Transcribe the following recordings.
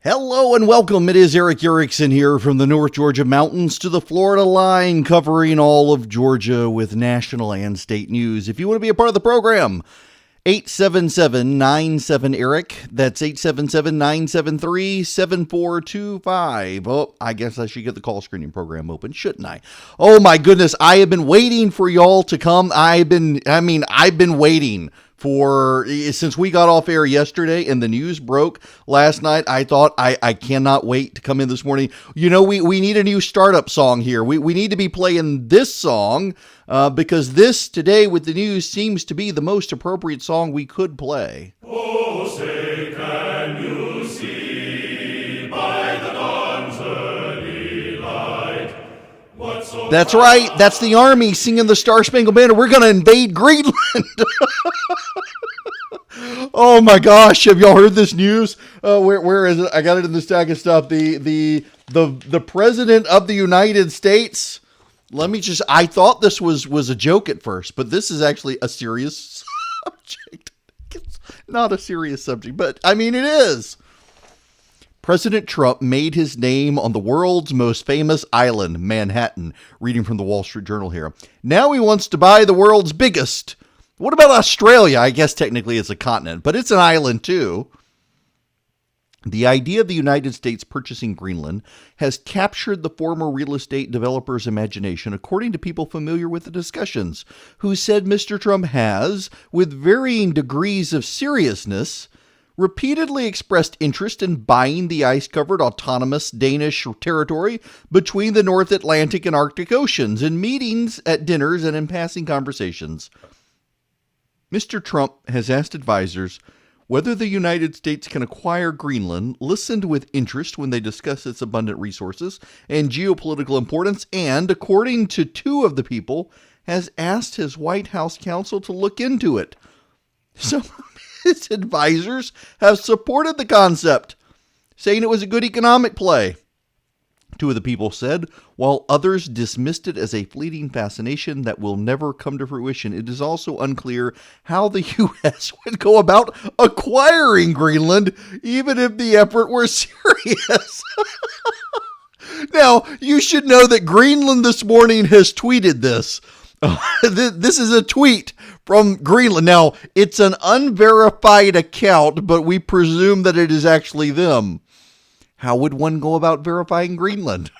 Hello and welcome. It is Erick Erickson here from the North Georgia mountains to the Florida line, covering all of Georgia with national and state news. If you want to be a part of the program, 877-97-ERIC. That's 877-973-7425. Oh, I guess I should get the call screening program open, shouldn't I? Oh my goodness, I have been waiting for y'all to come. I've been waiting since we got off air yesterday and the news broke last night. I thought I cannot wait to come in this morning. You know, we need a new startup song here. We need to be playing this song because this today with the news seems to be the most appropriate song we could play. Oh, say can you see by the dawn's early light what so That's right. That's the Army singing the Star Spangled Banner. We're going to invade Greenland. Oh my gosh! Have y'all heard this news? Where is it? I got it in the stack of stuff. The president of the United States. I thought this was a joke at first, but this is actually a serious subject. It's not a serious subject, but I mean it is. President Trump made his name on the world's most famous island, Manhattan. Reading from the Wall Street Journal here. Now he wants to buy the world's biggest. What about Australia? I guess technically it's a continent, but it's an island too. The idea of the United States purchasing Greenland has captured the former real estate developer's imagination, according to people familiar with the discussions, who said Mr. Trump has, with varying degrees of seriousness, repeatedly expressed interest in buying the ice-covered autonomous Danish territory between the North Atlantic and Arctic Oceans in meetings, at dinners, and in passing conversations. Mr. Trump has asked advisors whether the United States can acquire Greenland, listened with interest when they discuss its abundant resources and geopolitical importance, and, according to two of the people, has asked his White House counsel to look into it. Some of his advisors have supported the concept, saying it was a good economic play. Two of the people said, while others dismissed it as a fleeting fascination that will never come to fruition, it is also unclear how the U.S. would go about acquiring Greenland, even if the effort were serious. Now, you should know that Greenland this morning has tweeted this. This is a tweet from Greenland. Now, it's an unverified account, but we presume that it is actually them. How would one go about verifying Greenland?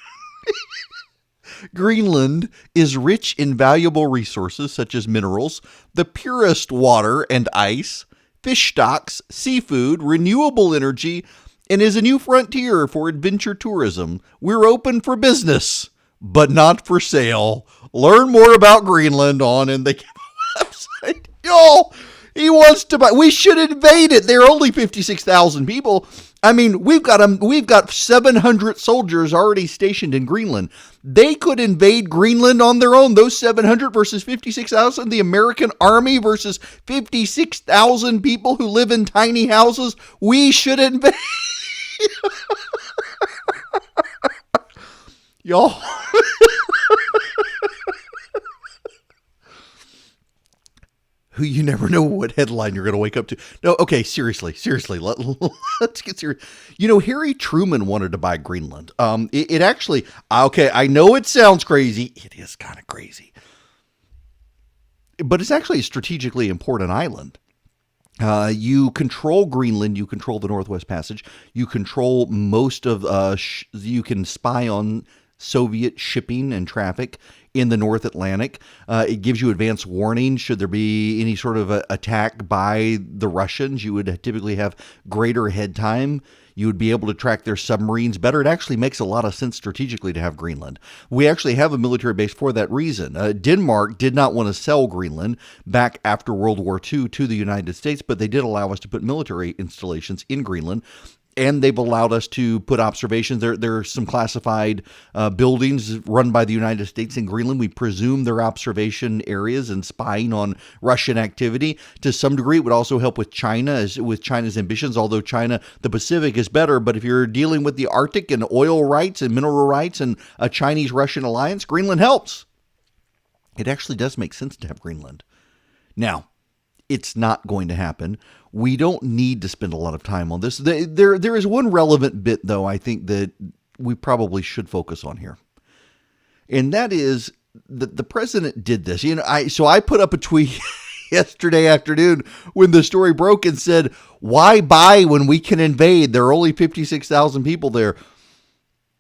Greenland is rich in valuable resources such as minerals, the purest water and ice, fish stocks, seafood, renewable energy, and is a new frontier for adventure tourism. We're open for business, but not for sale. Learn more about Greenland and they give a website. Y'all, he wants to buy. We should invade it. There are only 56,000 people. I mean, we've got 700 soldiers already stationed in Greenland. They could invade Greenland on their own. Those 700 versus 56,000, the American Army versus 56,000 people who live in tiny houses. We should invade. Y'all. Who you never know what headline you're going to wake up to. No, okay, seriously, let's get serious. You know, Harry Truman wanted to buy Greenland. It actually, okay, I know it sounds crazy. It is kind of crazy. But it's actually a strategically important island. You control Greenland, you control the Northwest Passage, you control most of, you can spy on Soviet shipping and traffic in the North Atlantic. It gives you advance warning should there be any sort of attack by the Russians. You would typically have greater head time. You would be able to track their submarines better. It actually makes a lot of sense strategically to have Greenland. We actually have a military base for that reason. Denmark did not want to sell Greenland back after World War II to the United States, but they did allow us to put military installations in Greenland. And they've allowed us to put observations. There are some classified buildings run by the United States in Greenland. We presume they're observation areas and spying on Russian activity. To some degree, it would also help with China, with China's ambitions, although China, the Pacific is better. But if you're dealing with the Arctic and oil rights and mineral rights and a Chinese-Russian alliance, Greenland helps. It actually does make sense to have Greenland. Now, It's not going to happen. We don't need to spend a lot of time on this. There is one relevant bit, though, I think that we probably should focus on here. And that is that the president did this. I put up a tweet yesterday afternoon when the story broke and said, why buy when we can invade? There are only 56,000 people there.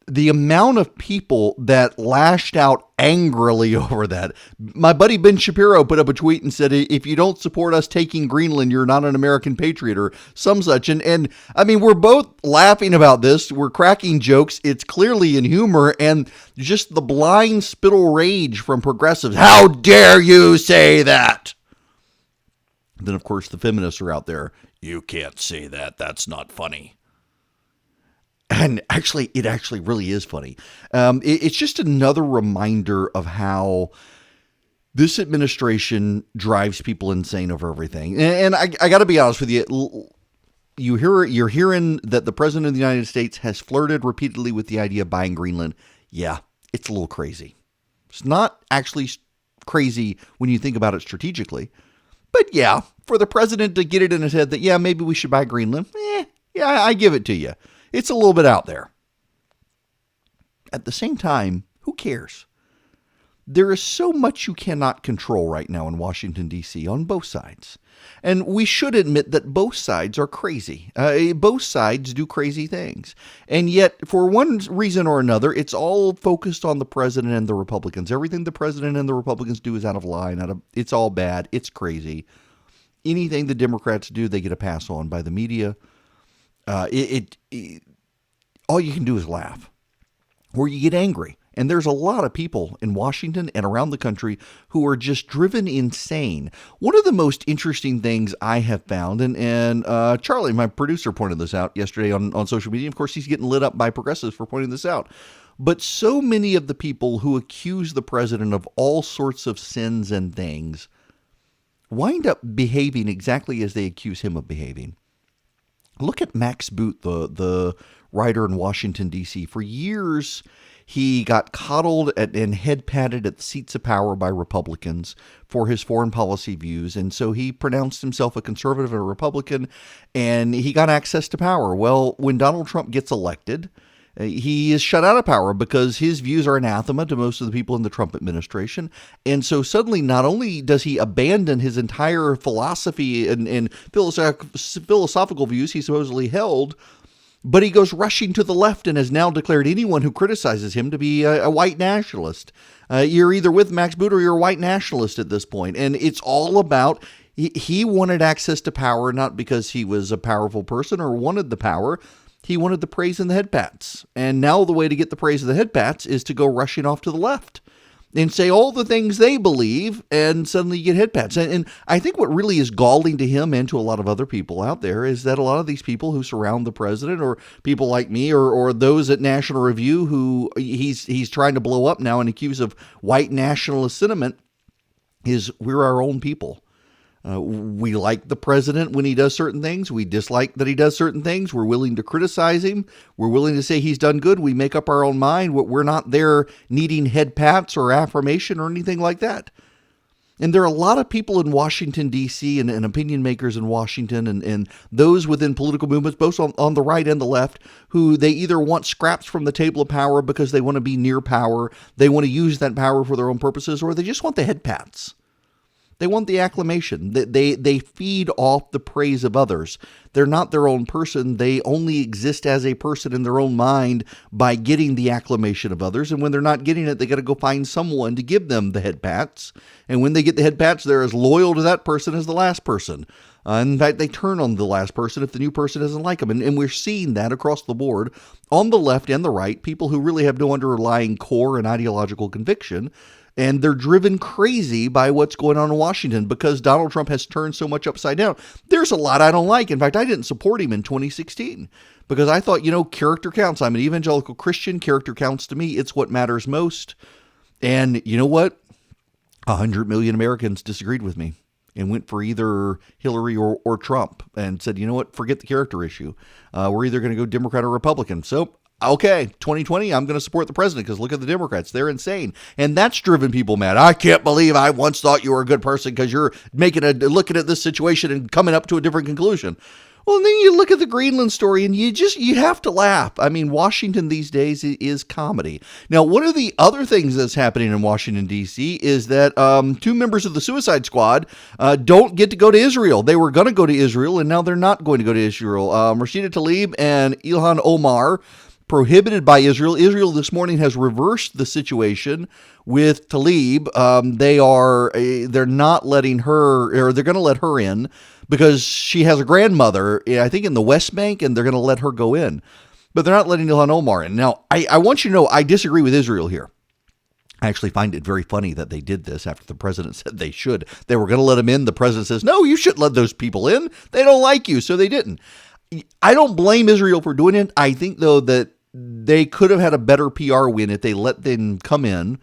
The amount of people that lashed out angrily over that. My buddy Ben Shapiro put up a tweet and said, if you don't support us taking Greenland, you're not an American patriot or some such. And I mean, we're both laughing about this. We're cracking jokes. It's clearly in humor, and just the blind spittle rage from progressives. How dare you say that? Then, of course, the feminists are out there. You can't say that. That's not funny. And actually, it actually really is funny. It's just another reminder of how this administration drives people insane over everything. And I got to be honest with you. You're hearing that the president of the United States has flirted repeatedly with the idea of buying Greenland. Yeah, it's a little crazy. It's not actually crazy when you think about it strategically. But yeah, for the president to get it in his head that, yeah, maybe we should buy Greenland. Yeah, I give it to you. It's a little bit out there. At the same time, who cares? There is so much you cannot control right now in Washington, D.C. on both sides. And we should admit that both sides are crazy. Both sides do crazy things. And yet, for one reason or another, it's all focused on the president and the Republicans. Everything the president and the Republicans do is out of line. It's all bad. It's crazy. Anything the Democrats do, they get a pass on by the media. All you can do is laugh, or you get angry. And there's a lot of people in Washington and around the country who are just driven insane. One of the most interesting things I have found, and Charlie, my producer, pointed this out yesterday on social media. Of course, he's getting lit up by progressives for pointing this out. But so many of the people who accuse the president of all sorts of sins and things wind up behaving exactly as they accuse him of behaving. Look at Max Boot, the writer in Washington, D.C. For years, he got coddled and head patted at the seats of power by Republicans for his foreign policy views. And so he pronounced himself a conservative and a Republican, and he got access to power. Well, when Donald Trump gets elected, he is shut out of power because his views are anathema to most of the people in the Trump administration. And so suddenly, not only does he abandon his entire philosophy and philosophical views he supposedly held, but he goes rushing to the left and has now declared anyone who criticizes him to be a white nationalist. You're either with Max Boot or you're a white nationalist at this point. And it's all about, he wanted access to power, not because he was a powerful person or wanted the power. He wanted the praise and the head pats. And now the way to get the praise and the head pats is to go rushing off to the left and say all the things they believe, and suddenly you get head pats. And I think what really is galling to him and to a lot of other people out there is that a lot of these people who surround the president, or people like me, or those at National Review who he's trying to blow up now and accuse of white nationalist sentiment, is we're our own people. We like the president when he does certain things. We dislike that he does certain things. We're willing to criticize him. We're willing to say he's done good. We make up our own mind. We're not there needing head pats or affirmation or anything like that. And there are a lot of people in Washington, D.C. and opinion makers in Washington and those within political movements, both on the right and the left, who they either want scraps from the table of power because they want to be near power, they want to use that power for their own purposes, or they just want the head pats. They want the acclamation. They feed off the praise of others. They're not their own person. They only exist as a person in their own mind by getting the acclamation of others. And when they're not getting it, they got to go find someone to give them the head pats. And when they get the head pats, they're as loyal to that person as the last person. In fact, they turn on the last person if the new person doesn't like them. And we're seeing that across the board on the left and the right, people who really have no underlying core and ideological conviction. And they're driven crazy by what's going on in Washington because Donald Trump has turned so much upside down. There's a lot I don't like. In fact, I didn't support him in 2016 because I thought, character counts. I'm an evangelical Christian. Character counts to me. It's what matters most. And you know what? 100 million Americans disagreed with me and went for either Hillary or Trump and said, you know what? Forget the character issue. We're either going to go Democrat or Republican. So okay, 2020, I'm going to support the president because look at the Democrats. They're insane. And that's driven people mad. I can't believe I once thought you were a good person because you're looking at this situation and coming up to a different conclusion. Well, and then you look at the Greenland story and you have to laugh. I mean, Washington these days is comedy. Now, one of the other things that's happening in Washington, D.C. is that two members of the Suicide Squad don't get to go to Israel. They were going to go to Israel, and now they're not going to go to Israel. Rashida Tlaib and Ilhan Omar, prohibited by Israel. Israel this morning has reversed the situation with Tlaib. They're not letting her, or they're going to let her in because she has a grandmother, I think, in the West Bank, and they're going to let her go in. But they're not letting Ilhan Omar in. Now, I want you to know I disagree with Israel here. I actually find it very funny that they did this after the president said they should. They were going to let him in. The president says, no, you shouldn't let those people in. They don't like you, so they didn't. I don't blame Israel for doing it. I think, though, that they could have had a better PR win if they let them come in,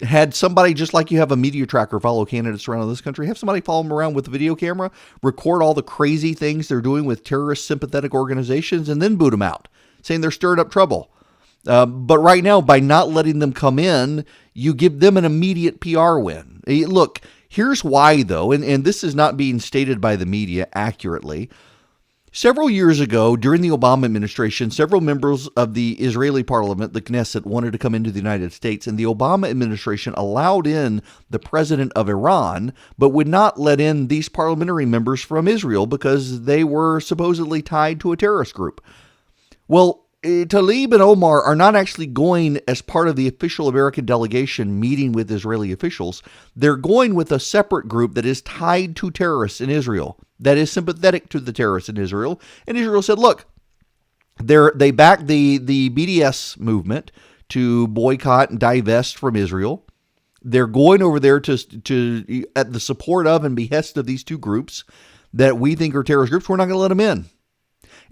had somebody, just like you have a media tracker follow candidates around this country, have somebody follow them around with a video camera, record all the crazy things they're doing with terrorist sympathetic organizations, and then boot them out, saying they're stirring up trouble. But right now, by not letting them come in, you give them an immediate PR win. Look, here's why, though, and this is not being stated by the media accurately. Several years ago, during the Obama administration, several members of the Israeli parliament, the Knesset, wanted to come into the United States, and the Obama administration allowed in the president of Iran, but would not let in these parliamentary members from Israel because they were supposedly tied to a terrorist group. Well, Tlaib and Omar are not actually going as part of the official American delegation meeting with Israeli officials. They're going with a separate group that is tied to terrorists in Israel, that is sympathetic to the terrorists in Israel. And Israel said, look, they back the BDS movement to boycott and divest from Israel. They're going over there to at the support of and behest of these two groups that we think are terrorist groups. We're not going to let them in.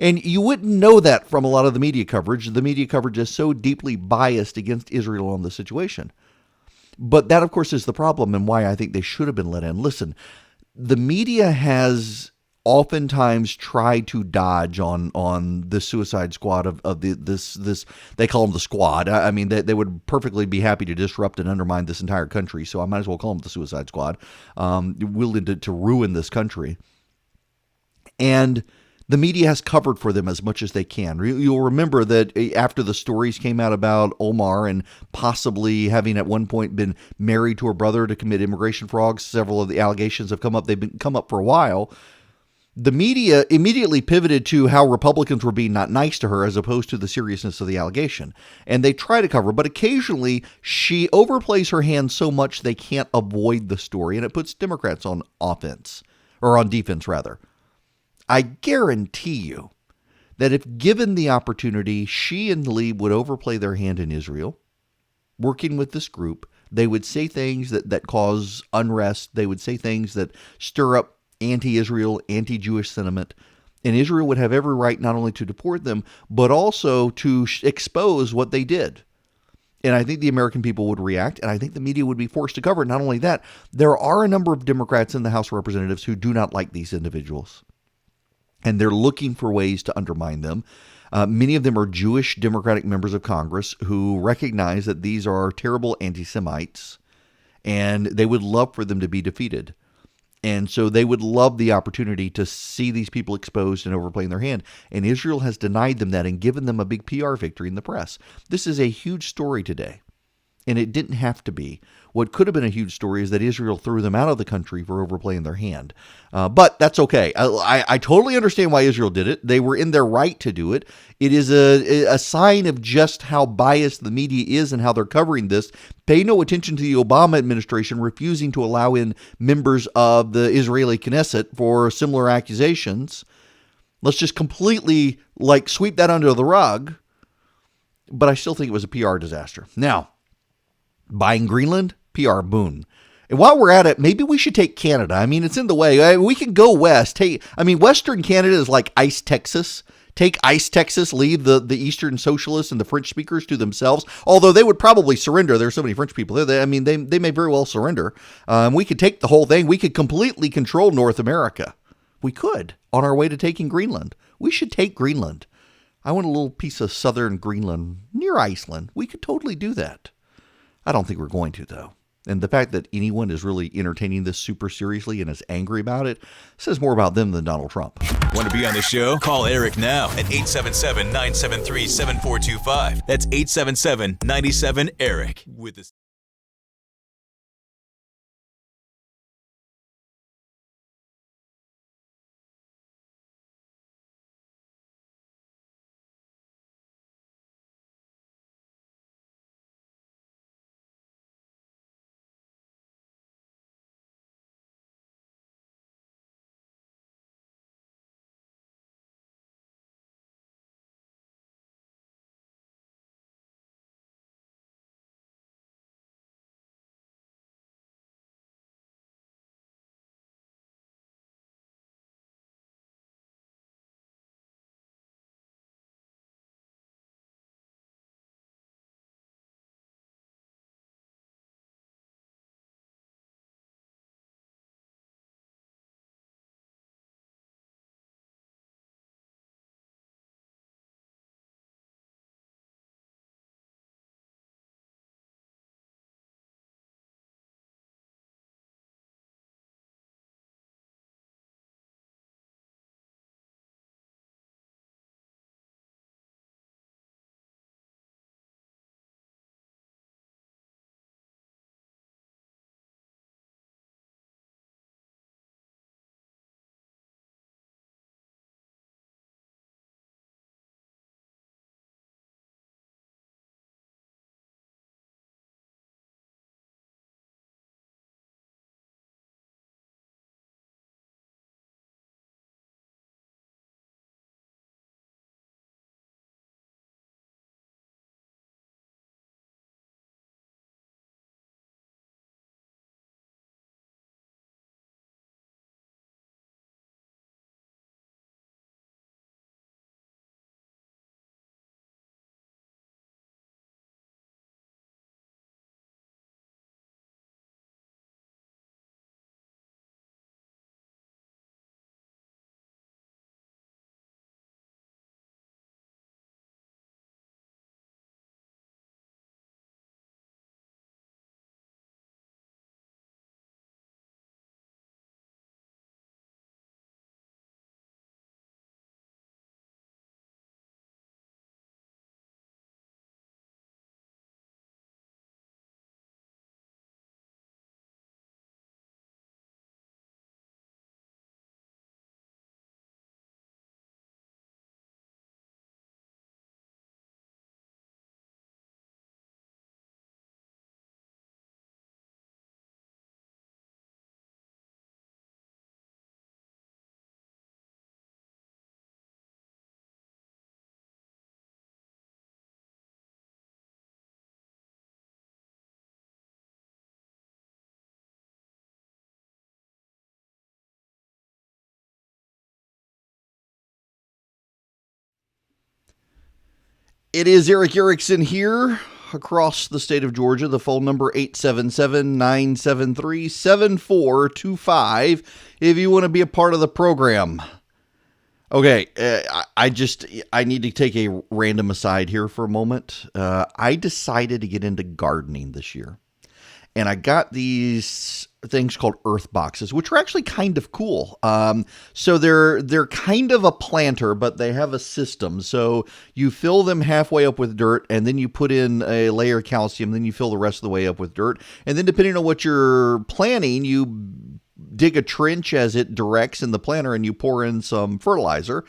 And you wouldn't know that from a lot of the media coverage. The media coverage is so deeply biased against Israel on the situation. But that, of course, is the problem and why I think they should have been let in. Listen, the media has oftentimes tried to dodge on the Suicide Squad of this they call them the Squad. I mean, they would perfectly be happy to disrupt and undermine this entire country, so I might as well call them the Suicide Squad, willing to ruin this country. And the media has covered for them as much as they can. You'll remember that after the stories came out about Omar and possibly having at one point been married to her brother to commit immigration fraud, several of the allegations have come up. They've come up for a while. The media immediately pivoted to how Republicans were being not nice to her as opposed to the seriousness of the allegation. And they try to cover, but occasionally she overplays her hand so much they can't avoid the story, and it puts Democrats on offense, or on defense rather. I guarantee you that if given the opportunity, she and Lee would overplay their hand in Israel, working with this group. They would say things that cause unrest. They would say things that stir up anti-Israel, anti-Jewish sentiment. And Israel would have every right not only to deport them, but also to expose what they did. And I think the American people would react, and I think the media would be forced to cover it. Not only that, there are a number of Democrats in the House of Representatives who do not like these individuals. And they're looking for ways to undermine them. Many of them are Jewish Democratic members of Congress who recognize that these are terrible anti-Semites, and they would love for them to be defeated. And so they would love the opportunity to see these people exposed and overplaying their hand. And Israel has denied them that and given them a big PR victory in the press. This is a huge story today, and it didn't have to be. What could have been a huge story is that Israel threw them out of the country for overplaying their hand. But that's okay. I totally understand why Israel did it. They were in their right to do it. It is a sign of just how biased the media is and how they're covering this. Pay no attention to the Obama administration refusing to allow in members of the Israeli Knesset for similar accusations. Let's just completely sweep that under the rug. But I still think it was a PR disaster. Now, buying Greenland, PR boon. And while we're at it, maybe we should take Canada. I mean, it's in the way. We can go west. Western Canada is like Ice Texas. Take Ice Texas, leave the Eastern socialists and the French speakers to themselves, although they would probably surrender. There's so many French people there. They may very well surrender. We could take the whole thing. We could completely control North America. We could, on our way to taking Greenland. We should take Greenland. I want a little piece of southern Greenland near Iceland. We could totally do that. I don't think we're going to, though. And the fact that anyone is really entertaining this super seriously and is angry about it says more about them than Donald Trump. Want to be on the show? Call Eric now at 877-973-7425. That's 877-97-ERIC. With the It is Erick Erickson here across the state of Georgia. The phone number 877-973-7425 if you want to be a part of the program. Okay, I need to take a random aside here for a moment. I decided to get into gardening this year. And I got these things called earth boxes, which are actually kind of cool. So they're kind of a planter, but they have a system. So you fill them halfway up with dirt, and then you put in a layer of calcium, then you fill the rest of the way up with dirt. And then depending on what you're planting, you dig a trench as it directs in the planter, and you pour in some fertilizer.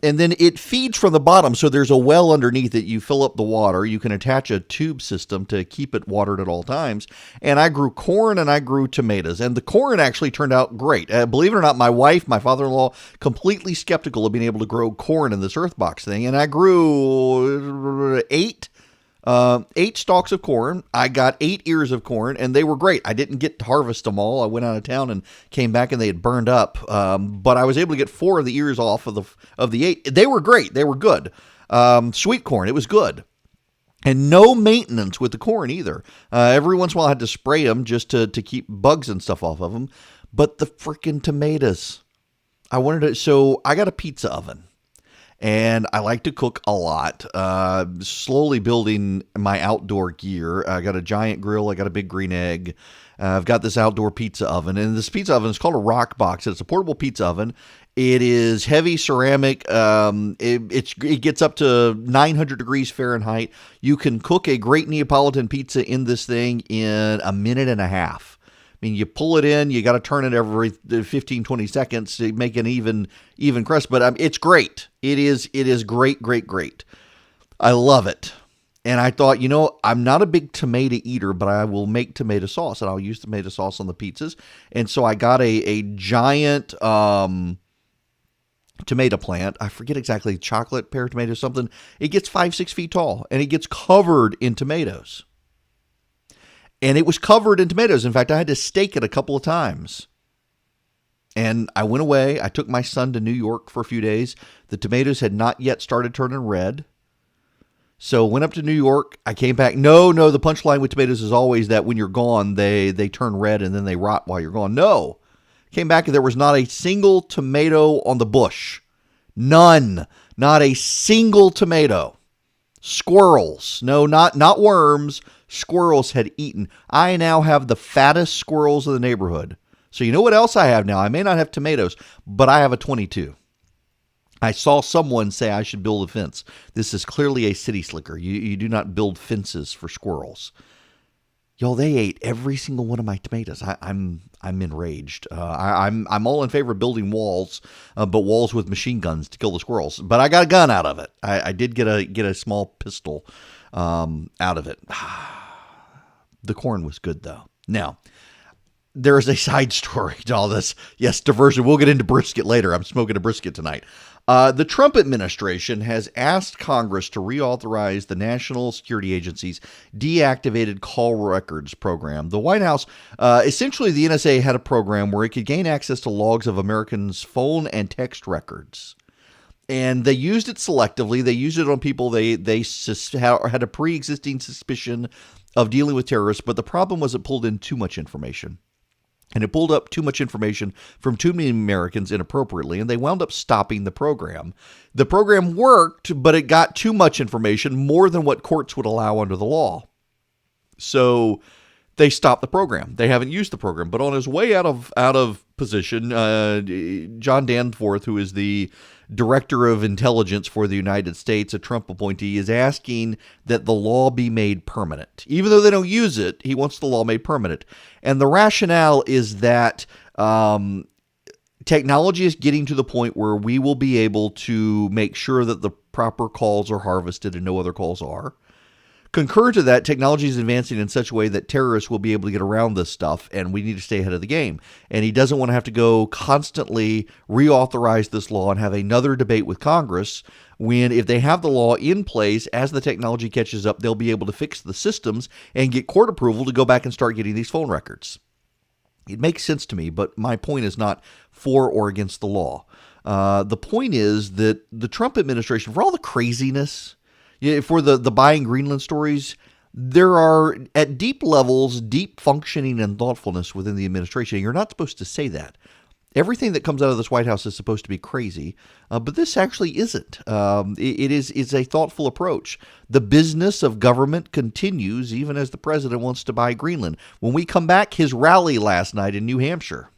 And then it feeds from the bottom, so there's a well underneath it. You fill up the water. You can attach a tube system to keep it watered at all times. And I grew corn and I grew tomatoes. And the corn actually turned out great. Believe it or not, my wife, my father-in-law, completely skeptical of being able to grow corn in this earth box thing. And I grew eight stalks of corn. I got 8 ears of corn, and they were great. I didn't get to harvest them all. I went out of town and came back, and they had burned up. But I was able to get 4 of the ears off of the 8. They were great. They were good. Sweet corn. It was good. And no maintenance with the corn either. Every once in a while I had to spray them just to keep bugs and stuff off of them. But the freaking tomatoes. So I got a pizza oven. And I like to cook a lot. Slowly building my outdoor gear. I got a giant grill. I got a big green egg. I've got this outdoor pizza oven, and this pizza oven is called a rock box. It's a portable pizza oven. It is heavy ceramic. It gets up to 900 degrees Fahrenheit. You can cook a great Neapolitan pizza in this thing in a minute and a half. I mean, you pull it in, you got to turn it every 15, 20 seconds to make an even crust, but it's great. It is great, great, great. I love it. And I thought, I'm not a big tomato eater, but I will make tomato sauce, and I'll use tomato sauce on the pizzas. And so I got a giant tomato plant. I forget exactly, chocolate, pear tomato, something. It gets 5-6 feet tall, and it gets covered in tomatoes. And it was covered in tomatoes. In fact, I had to stake it a couple of times. And I went away. I took my son to New York for a few days. The tomatoes had not yet started turning red. So went up to New York. I came back. No, the punchline with tomatoes is always that when you're gone, they turn red and then they rot while you're gone. No. Came back and there was not a single tomato on the bush. None. Not a single tomato. Squirrels. No, not worms. Squirrels had eaten. I now have the fattest squirrels in the neighborhood. So you know what else I have now? I may not have tomatoes, but I have a 22. I saw someone say I should build a fence. This is clearly a city slicker. You do not build fences for squirrels. Y'all, they ate every single one of my tomatoes. I'm enraged. I'm all in favor of building walls, but walls with machine guns to kill the squirrels. But I got a gun out of it. I did get a small pistol out of it. The corn was good though. Now, there is a side story to all this. Yes, diversion. We'll get into brisket later. I'm smoking a brisket tonight. The Trump administration has asked Congress to reauthorize the National Security Agency's deactivated call records program. The White House, essentially the NSA had a program where it could gain access to logs of Americans' phone and text records. And they used it selectively. They used it on people they had a pre-existing suspicion of dealing with terrorists. But the problem was it pulled in too much information. And it pulled up too much information from too many Americans inappropriately, and they wound up stopping the program. The program worked, but it got too much information, more than what courts would allow under the law. So they stopped the program. They haven't used the program. But on his way out of position, John Danforth, who is the Director of Intelligence for the United States, a Trump appointee, is asking that the law be made permanent. Even though they don't use it, he wants the law made permanent. And the rationale is that technology is getting to the point where we will be able to make sure that the proper calls are harvested and no other calls are. Concurrent to that, technology is advancing in such a way that terrorists will be able to get around this stuff, and we need to stay ahead of the game. And he doesn't want to have to go constantly reauthorize this law and have another debate with Congress when, if they have the law in place, as the technology catches up, they'll be able to fix the systems and get court approval to go back and start getting these phone records. It makes sense to me, but my point is not for or against the law. The point is that the Trump administration, for all the craziness, for the buying Greenland stories, there are, at deep levels, deep functioning and thoughtfulness within the administration. You're not supposed to say that. Everything that comes out of this White House is supposed to be crazy, but this actually isn't. It's a thoughtful approach. The business of government continues even as the president wants to buy Greenland. When we come back, his rally last night in New Hampshire.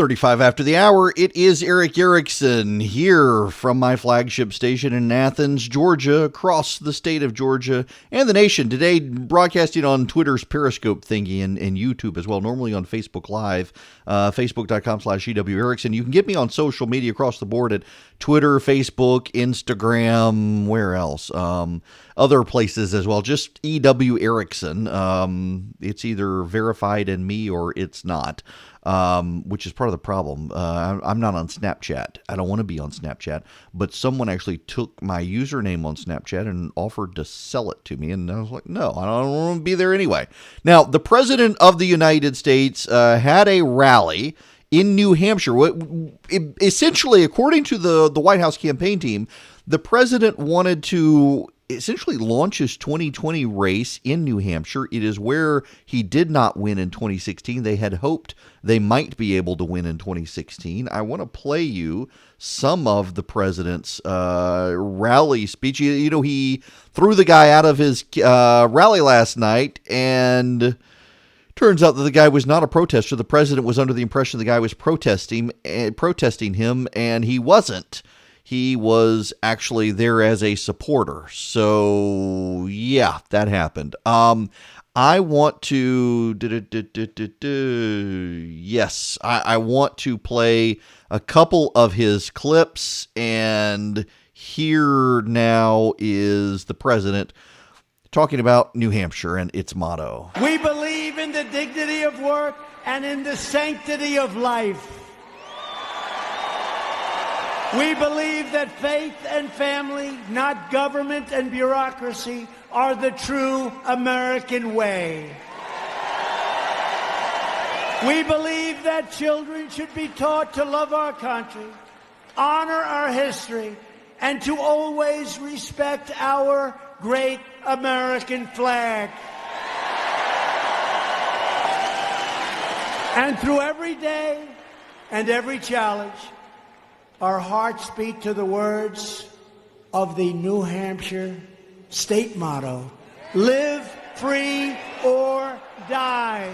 35 after the hour, it is Erick Erickson here from my flagship station in Athens, Georgia, across the state of Georgia and the nation. Today, broadcasting on Twitter's Periscope thingy and YouTube as well, normally on Facebook Live, facebook.com/EW Erickson. You can get me on social media across the board at Twitter, Facebook, Instagram, where else? Other places as well, just EW Erickson. It's either verified in me or it's not. Which is part of the problem. I'm not on Snapchat. I don't want to be on Snapchat, but someone actually took my username on Snapchat and offered to sell it to me. And I was like, no, I don't want to be there anyway. Now, the President of the United States had a rally in New Hampshire. Essentially, according to the White House campaign team, the president wanted to essentially launch his 2020 race in New Hampshire. It is where he did not win in 2016. They had hoped they might be able to win in 2016. I want to play you some of the president's rally speech. You know, he threw the guy out of his rally last night, and turns out that the guy was not a protester. The president was under the impression the guy was protesting him, and he wasn't. He was actually there as a supporter. So, yeah, that happened. I want to... Yes, I want to play a couple of his clips, and here now is the president talking about New Hampshire and its motto. We believe in the dignity of work and in the sanctity of life. We believe that faith and family, not government and bureaucracy, are the true American way. We believe that children should be taught to love our country, honor our history, and to always respect our great American flag. And through every day and every challenge, our hearts beat to the words of the New Hampshire state motto, live free or die.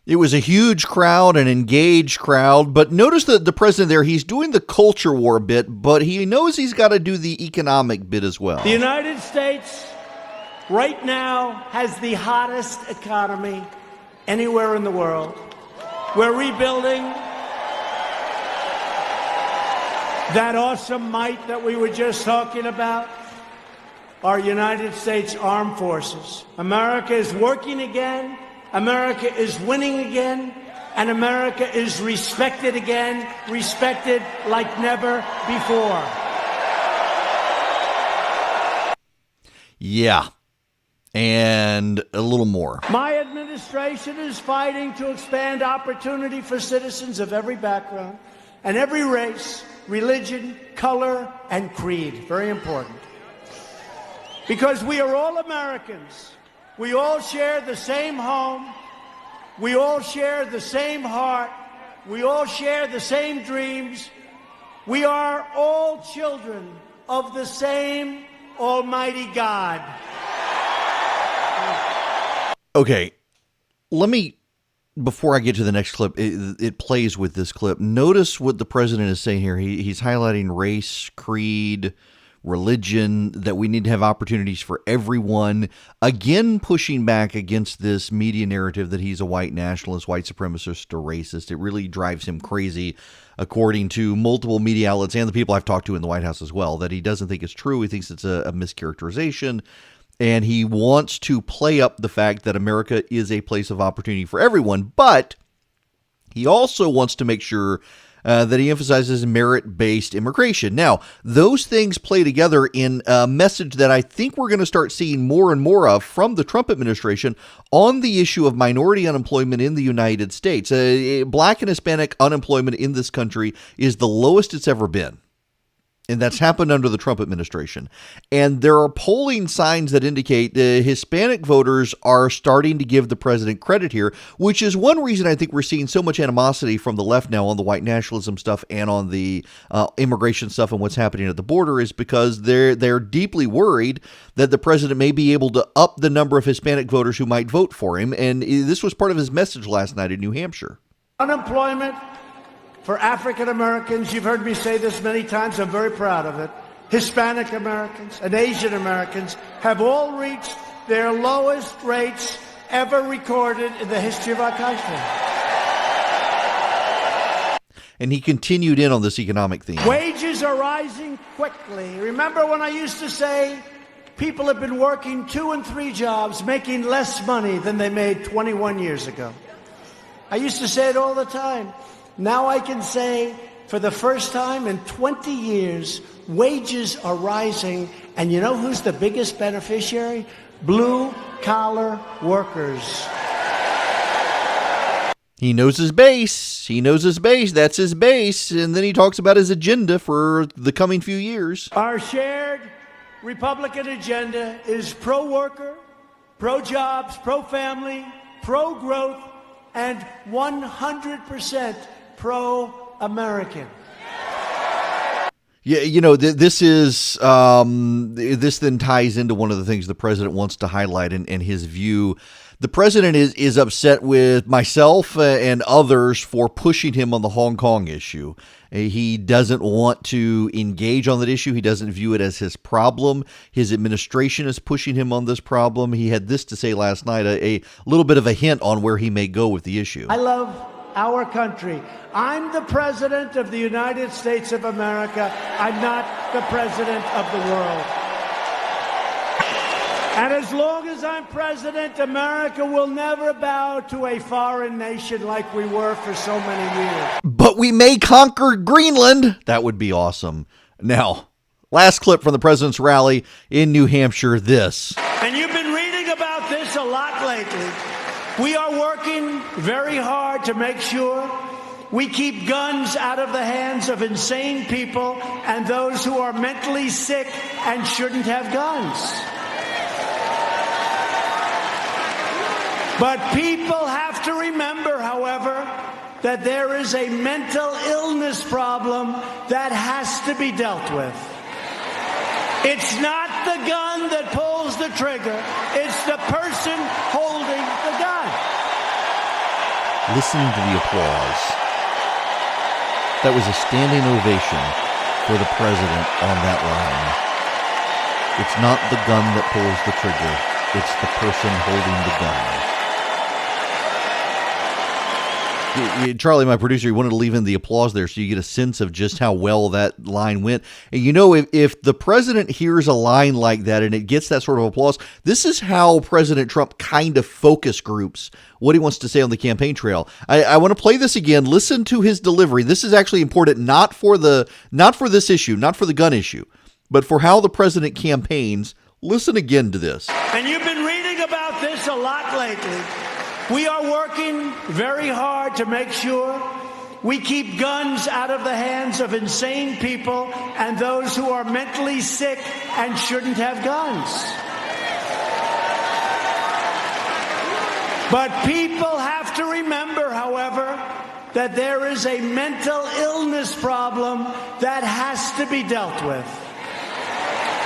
It was a huge crowd, an engaged crowd, but notice that the president there, he's doing the culture war bit, but he knows he's got to do the economic bit as well. The United States right now has the hottest economy anywhere in the world. We're rebuilding that awesome might that we were just talking about, our United States Armed Forces. America is working again, America is winning again, and America is respected again, respected like never before. Yeah, and a little more. My administration is fighting to expand opportunity for citizens of every background and every race, religion, color, and creed. Very important. Because we are all Americans. We all share the same home. We all share the same heart. We all share the same dreams. We are all children of the same Almighty God. Okay, let me... Before I get to the next clip, it plays with this clip. Notice what the president is saying here. He's highlighting race, creed, religion, that we need to have opportunities for everyone. Again, pushing back against this media narrative that he's a white nationalist, white supremacist, or racist. It really drives him crazy, according to multiple media outlets and the people I've talked to in the White House as well, that he doesn't think it's true. He thinks it's a mischaracterization. And he wants to play up the fact that America is a place of opportunity for everyone, but he also wants to make sure that he emphasizes merit-based immigration. Now, those things play together in a message that I think we're going to start seeing more and more of from the Trump administration on the issue of minority unemployment in the United States. Black and Hispanic unemployment in this country is the lowest it's ever been. And that's happened under the Trump administration. And there are polling signs that indicate the Hispanic voters are starting to give the president credit here, which is one reason I think we're seeing so much animosity from the left now on the white nationalism stuff and on the immigration stuff and what's happening at the border, is because they're deeply worried that the president may be able to up the number of Hispanic voters who might vote for him. And this was part of his message last night in New Hampshire. Unemployment for African Americans, you've heard me say this many times, I'm very proud of it. Hispanic Americans and Asian Americans have all reached their lowest rates ever recorded in the history of our country. And he continued in on this economic theme. Wages are rising quickly. Remember when I used to say people have been working 2 and 3 jobs, making less money than they made 21 years ago? I used to say it all the time. Now I can say, for the first time in 20 years, wages are rising. And you know who's the biggest beneficiary? Blue-collar workers. He knows his base. He knows his base. That's his base. And then he talks about his agenda for the coming few years. Our shared Republican agenda is pro-worker, pro-jobs, pro-family, pro-growth, and 100% pro-American. Yeah, you know, this then ties into one of the things the president wants to highlight in his view. The president is upset with myself and others for pushing him on the Hong Kong issue. He doesn't want to engage on that issue. He doesn't view it as his problem. His administration is pushing him on this problem. He had this to say last night, a little bit of a hint on where he may go with the issue. I love our country. I'm the president of the United States of America. I'm not the president of the world. And as long as I'm president, America will never bow to a foreign nation like we were for so many years. But we may conquer Greenland. That would be awesome. Now, last clip from the president's rally in New Hampshire, this. And you've been reading about this a lot lately. We are working very hard to make sure we keep guns out of the hands of insane people and those who are mentally sick and shouldn't have guns. But people have to remember, however, that there is a mental illness problem that has to be dealt with. It's not the gun that pulls the trigger. It's the person holding the gun. Listen to the applause. That was a standing ovation for the president on that line. It's not the gun that pulls the trigger. It's the person holding the gun. Charlie, my producer, he wanted to leave in the applause there so you get a sense of just how well that line went. And you know, if the president hears a line like that and it gets that sort of applause, this is how President Trump kind of focus groups what he wants to say on the campaign trail. I want to play this again. Listen to his delivery. This is actually important, not for this issue, not for the gun issue, but for how the president campaigns. Listen again to this. And you've been reading about this a lot lately. We are working very hard to make sure we keep guns out of the hands of insane people and those who are mentally sick and shouldn't have guns. But people have to remember, however, that there is a mental illness problem that has to be dealt with.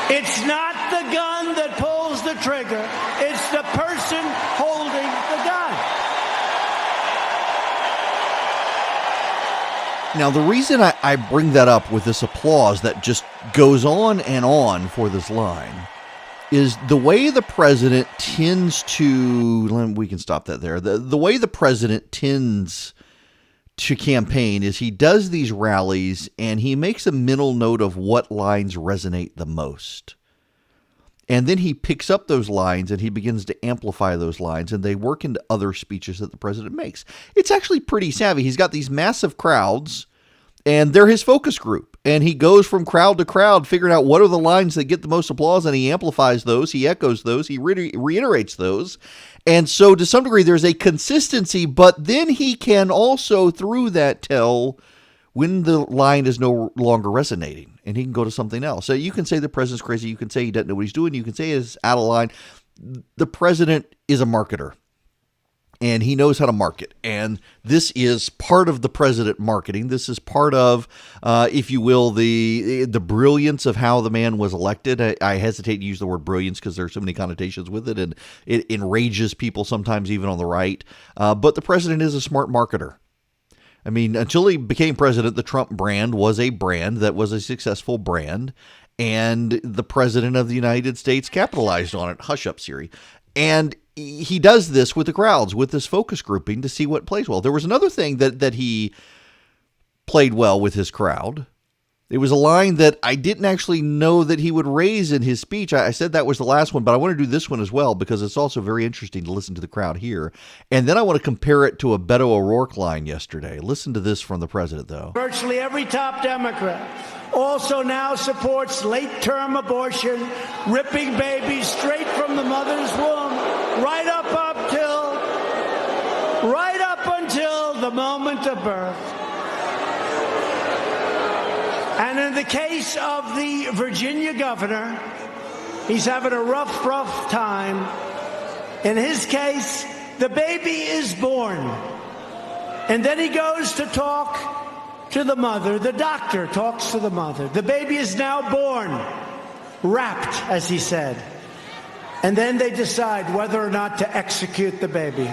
It's not the gun that pulls the trigger. It's the person holding the gun. Now, the reason I bring that up with this applause that just goes on and on for this line is the way the president tends to, we can stop that there. The way the president tends to campaign is he does these rallies and he makes a mental note of what lines resonate the most. And then he picks up those lines and he begins to amplify those lines and they work into other speeches that the president makes. It's actually pretty savvy. He's got these massive crowds and they're his focus group. And he goes from crowd to crowd, figuring out what are the lines that get the most applause, and he amplifies those, he echoes those, he reiterates those. And so to some degree, there's a consistency, but then he can also, through that, tell when the line is no longer resonating and he can go to something else. So you can say the president's crazy. You can say he doesn't know what he's doing. You can say it's out of line. The president is a marketer and he knows how to market. And this is part of the president marketing. This is part of, if you will, the brilliance of how the man was elected. I hesitate to use the word brilliance because there's so many connotations with it, and it enrages people sometimes even on the right. But the president is a smart marketer. I mean, until he became president, the Trump brand was a brand that was a successful brand, and the president of the United States capitalized on it. Hush up, Siri. And he does this with the crowds, with this focus grouping to see what plays well. There was another thing that he played well with his crowd. It was a line that I didn't actually know that he would raise in his speech. I said that was the last one, but I want to do this one as well because it's also very interesting to listen to the crowd here. And then I want to compare it to a Beto O'Rourke line yesterday. Listen to this from the president, though. Virtually every top Democrat also now supports late-term abortion, ripping babies straight from the mother's womb, right up until the moment of birth. And in the case of the Virginia governor, he's having a rough time. In his case, the baby is born. And then he goes to talk to the mother. The doctor talks to the mother. The baby is now born, wrapped, as he said. And then they decide whether or not to execute the baby.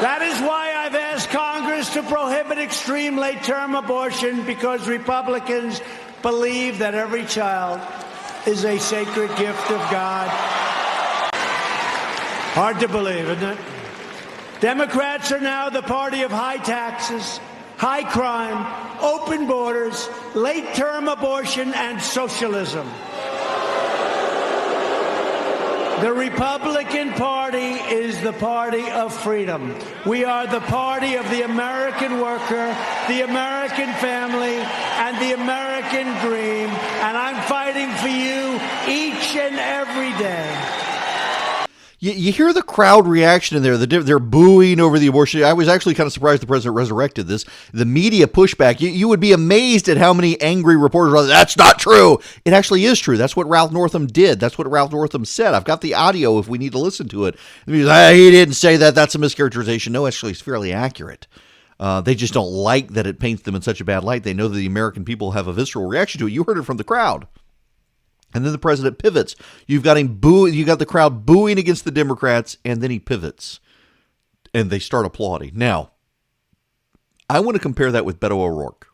That is why I've asked Congress to prohibit extreme late-term abortion, because Republicans believe that every child is a sacred gift of God. Hard to believe, isn't it? Democrats are now the party of high taxes, high crime, open borders, late-term abortion, and socialism. The Republican Party is the party of freedom. We are the party of the American worker, the American family, and the American dream. And I'm fighting for you each and every day. You hear the crowd reaction in there. They're booing over the abortion. I was actually kind of surprised the president resurrected this. The media pushback, you would be amazed at how many angry reporters are, that's not true. It actually is true. That's what Ralph Northam did. That's what Ralph Northam said. I've got the audio if we need to listen to it. He didn't say that. That's a mischaracterization. No, actually, it's fairly accurate. They just don't like that it paints them in such a bad light. They know that the American people have a visceral reaction to it. You heard it from the crowd. And then the president pivots. You've got him booing. You got the crowd booing against the Democrats, and then he pivots, and they start applauding. Now, I want to compare that with Beto O'Rourke.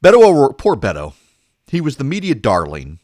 Beto O'Rourke, poor Beto. He was the media darling.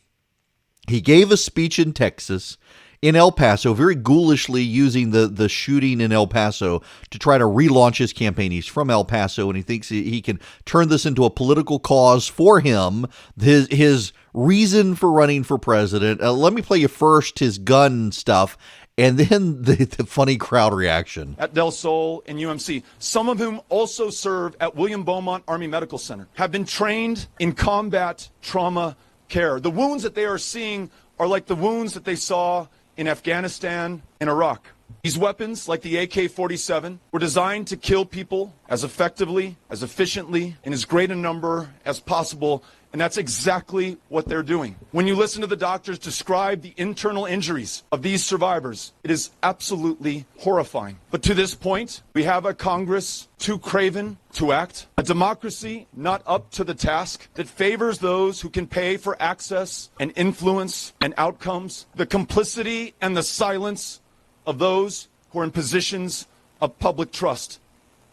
He gave a speech in Texas, in El Paso, very ghoulishly using the shooting in El Paso to try to relaunch his campaign. He's from El Paso, and he thinks he can turn this into a political cause for him, his reason for running for president. Let me play you first his gun stuff, and then the funny crowd reaction. At Del Sol and UMC, some of whom also serve at William Beaumont Army Medical Center, have been trained in combat trauma care. The wounds that they are seeing are like the wounds that they saw in Afghanistan and Iraq. These weapons, like the AK-47, were designed to kill people as effectively, as efficiently, in as great a number as possible, and that's exactly what they're doing. When you listen to the doctors describe the internal injuries of these survivors, it is absolutely horrifying. But to this point, we have a Congress too craven to act, a democracy not up to the task, that favors those who can pay for access and influence and outcomes, the complicity and the silence of those who are in positions of public trust.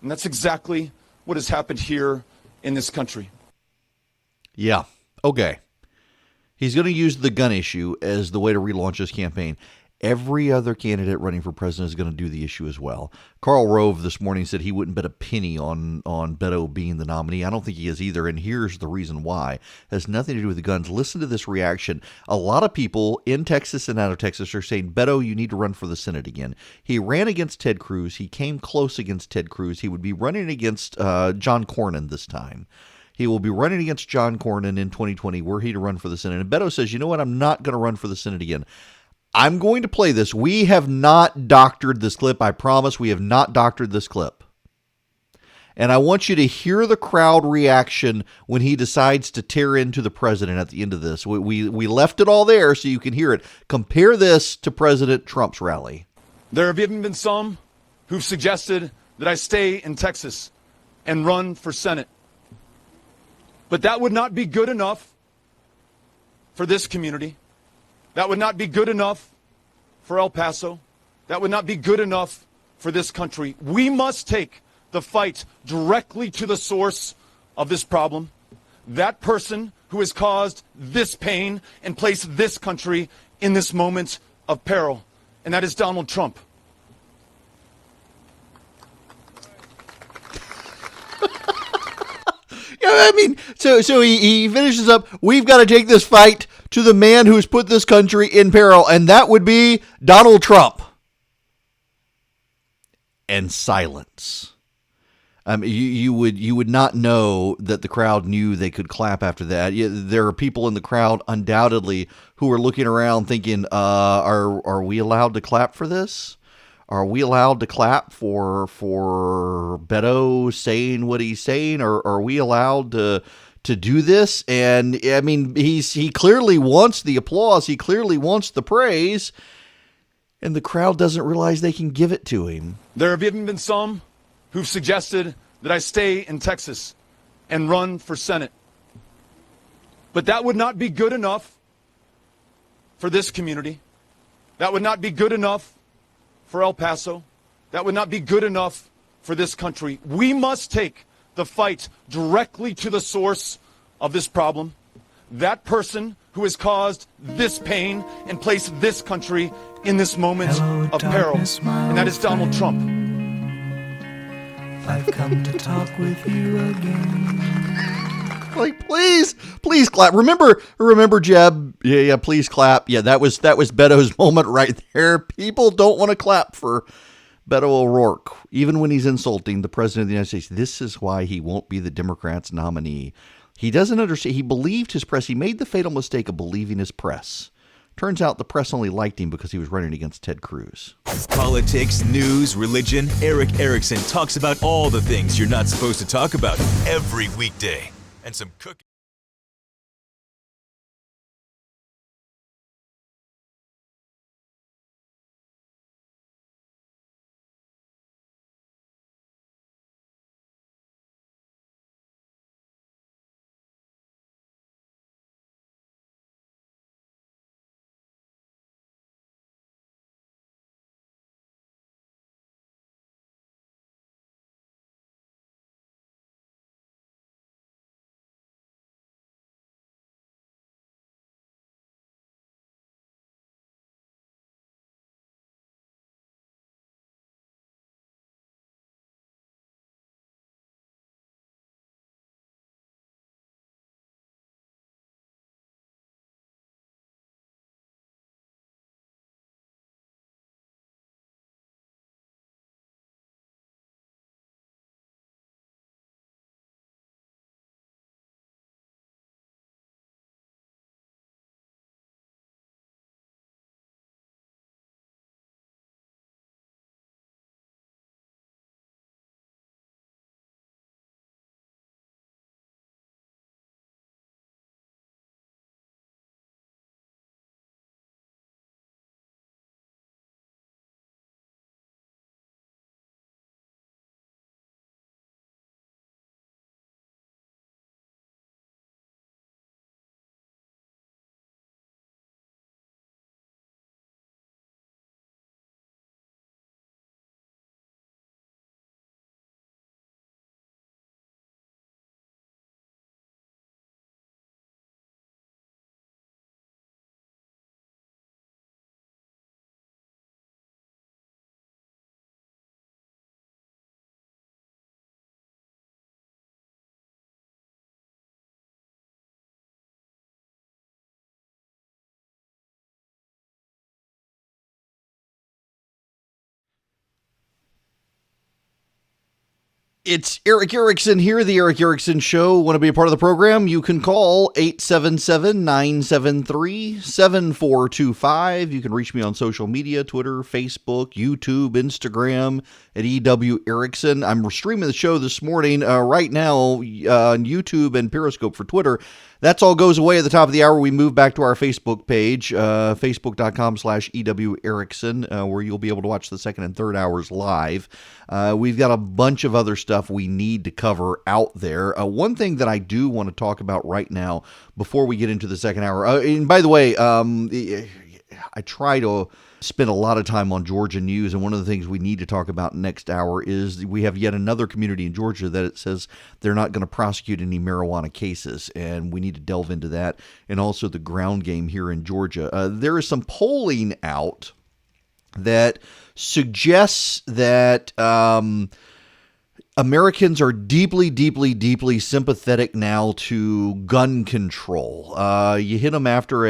And that's exactly what has happened here in this country. Yeah. Okay. He's going to use the gun issue as the way to relaunch his campaign. Every other candidate running for president is going to do the issue as well. Karl Rove this morning said he wouldn't bet a penny on Beto being the nominee. I don't think he is either, and here's the reason why. It has nothing to do with the guns. Listen to this reaction. A lot of people in Texas and out of Texas are saying, Beto, you need to run for the Senate again. He ran against Ted Cruz. He came close against Ted Cruz. He would be running against John Cornyn this time. He will be running against John Cornyn in 2020 were he to run for the Senate. And Beto says, you know what, I'm not going to run for the Senate again. I'm going to play this. We have not doctored this clip. I promise we have not doctored this clip. And I want you to hear the crowd reaction when he decides to tear into the president at the end of this. We left it all there so you can hear it. Compare this to President Trump's rally. There have even been some who've suggested that I stay in Texas and run for Senate. But that would not be good enough for this community. That would not be good enough for El Paso. That would not be good enough for this country. We must take the fight directly to the source of this problem. That person who has caused this pain and placed this country in this moment of peril. And that is Donald Trump. I mean, so he finishes up, we've got to take this fight to the man who's put this country in peril, and that would be Donald Trump. And silence. You would not know that the crowd knew they could clap after that. There are people in the crowd undoubtedly who are looking around thinking, are we allowed to clap for this? Are we allowed to clap for Beto saying what he's saying? Or are we allowed to do this? And I mean, he clearly wants the applause. He clearly wants the praise. And the crowd doesn't realize they can give it to him. There have even been some who've suggested that I stay in Texas and run for Senate. But that would not be good enough for this community. That would not be good enough for El Paso. That would not be good enough for this country. We must take the fight directly to the source of this problem. That person who has caused this pain and placed this country in this moment of peril. And that is Donald Trump. I've come to talk with you again. Like, please clap. Remember, Jeb. Yeah, please clap. Yeah, that was Beto's moment right there. People don't want to clap for Beto O'Rourke, even when he's insulting the president of the United States. This is why he won't be the Democrats' nominee. He doesn't understand. He believed his press. He made the fatal mistake of believing his press. Turns out the press only liked him because he was running against Ted Cruz. Politics, news, religion. Erick Erickson talks about all the things you're not supposed to talk about every weekday. And some cooking. It's Erick Erickson here, the Erick Erickson Show. Want to be a part of the program? You can call 877-973-7425. You can reach me on social media, Twitter, Facebook, YouTube, Instagram, at EW Erickson. I'm streaming the show this morning right now on YouTube and Periscope for Twitter. That's all goes away at the top of the hour. We move back to our Facebook page, facebook.com/EW Erickson, where you'll be able to watch the second and third hours live. We've got a bunch of other stuff we need to cover out there. One thing that I do want to talk about right now before we get into the second hour, and by the way, I try to spend a lot of time on Georgia news, and one of the things we need to talk about next hour is we have yet another community in Georgia that it says they're not going to prosecute any marijuana cases, and we need to delve into that, and also the ground game here in Georgia. There is some polling out that suggests that Americans are deeply, deeply, deeply sympathetic now to gun control. You hit them after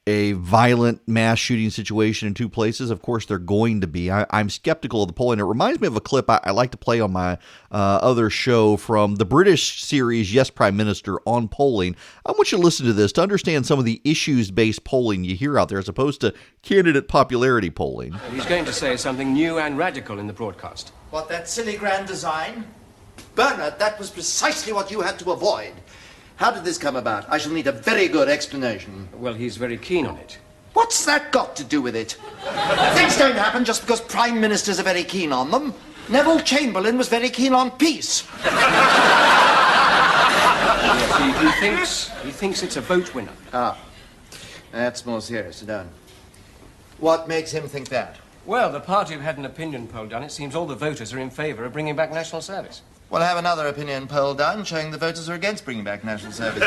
a violent mass shooting situation in two places. Of course, they're going to be. I'm skeptical of the polling. It reminds me of a clip I like to play on my other show from the British series, Yes, Prime Minister, on polling. I want you to listen to this to understand some of the issues-based polling you hear out there as opposed to candidate popularity polling. He's going to say something new and radical in the broadcast. What, that silly grand design? Bernard, that was precisely what you had to avoid. How did this come about? I shall need a very good explanation. Well, he's very keen on it. What's that got to do with it? Things don't happen just because prime ministers are very keen on them. Neville Chamberlain was very keen on peace. Yes, he thinks it's a vote winner. Ah, that's more serious. Sit down. What makes him think that? Well, the party have had an opinion poll done. It seems all the voters are in favour of bringing back national service. We'll have another opinion poll done showing the voters are against bringing back national service.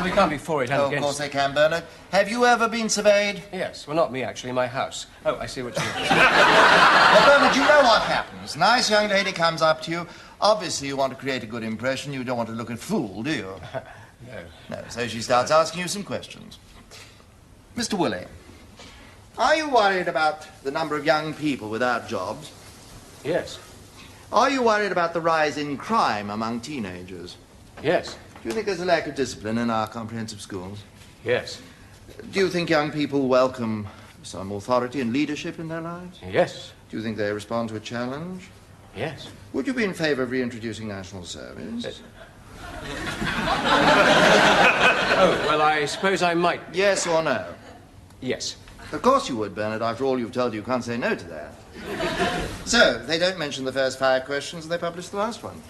We can't be for it and Oh, of against. course they can, Bernard. Have you ever been surveyed? Yes, well, not me, actually, my house. Oh, I see what you mean. Well, Bernard, you know what happens. Nice young lady comes up to you. Obviously, you want to create a good impression. You don't want to look a fool, do you? No. No, so she starts asking you some questions. Mr. Woolley, are you worried about the number of young people without jobs? Yes. Are you worried about the rise in crime among teenagers? Yes. Do you think there's a lack of discipline in our comprehensive schools? Yes. Do you think young people welcome some authority and leadership in their lives? Yes. Do you think they respond to a challenge? Yes. Would you be in favor of reintroducing national service? Yes. Oh, well, I suppose I might. Yes or no? Yes. Of course you would, Bernard. After all you've told you can't say no to that. So, they don't mention the first 5 questions and they publish the last one.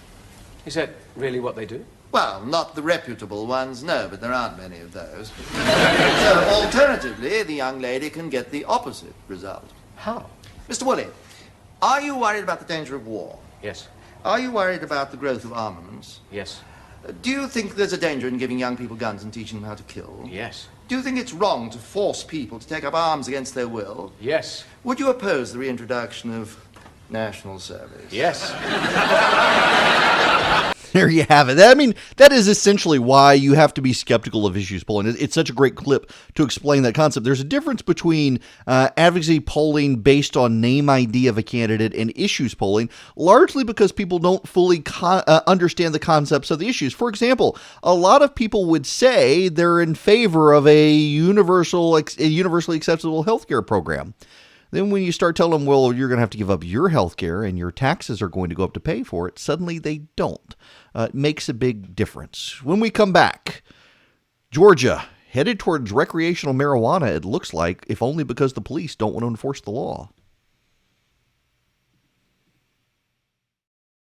Is that really what they do? Well, not the reputable ones, no, but there aren't many of those. So, alternatively, the young lady can get the opposite result. How? Mr. Woolley, are you worried about the danger of war? Yes. Are you worried about the growth of armaments? Yes. Do you think there's a danger in giving young people guns and teaching them how to kill? Yes. Do you think it's wrong to force people to take up arms against their will? Yes. Would you oppose the reintroduction of national service? Yes. There you have it. I mean, that is essentially why you have to be skeptical of issues polling. It's such a great clip to explain that concept. There's a difference between advocacy polling based on name ID of a candidate and issues polling, largely because people don't fully understand the concepts of the issues. For example, a lot of people would say they're in favor of a universally acceptable healthcare program. Then when you start telling them, well, you're going to have to give up your health care and your taxes are going to go up to pay for it, suddenly they don't. It makes a big difference. When we come back, Georgia headed towards recreational marijuana, it looks like, if only because the police don't want to enforce the law.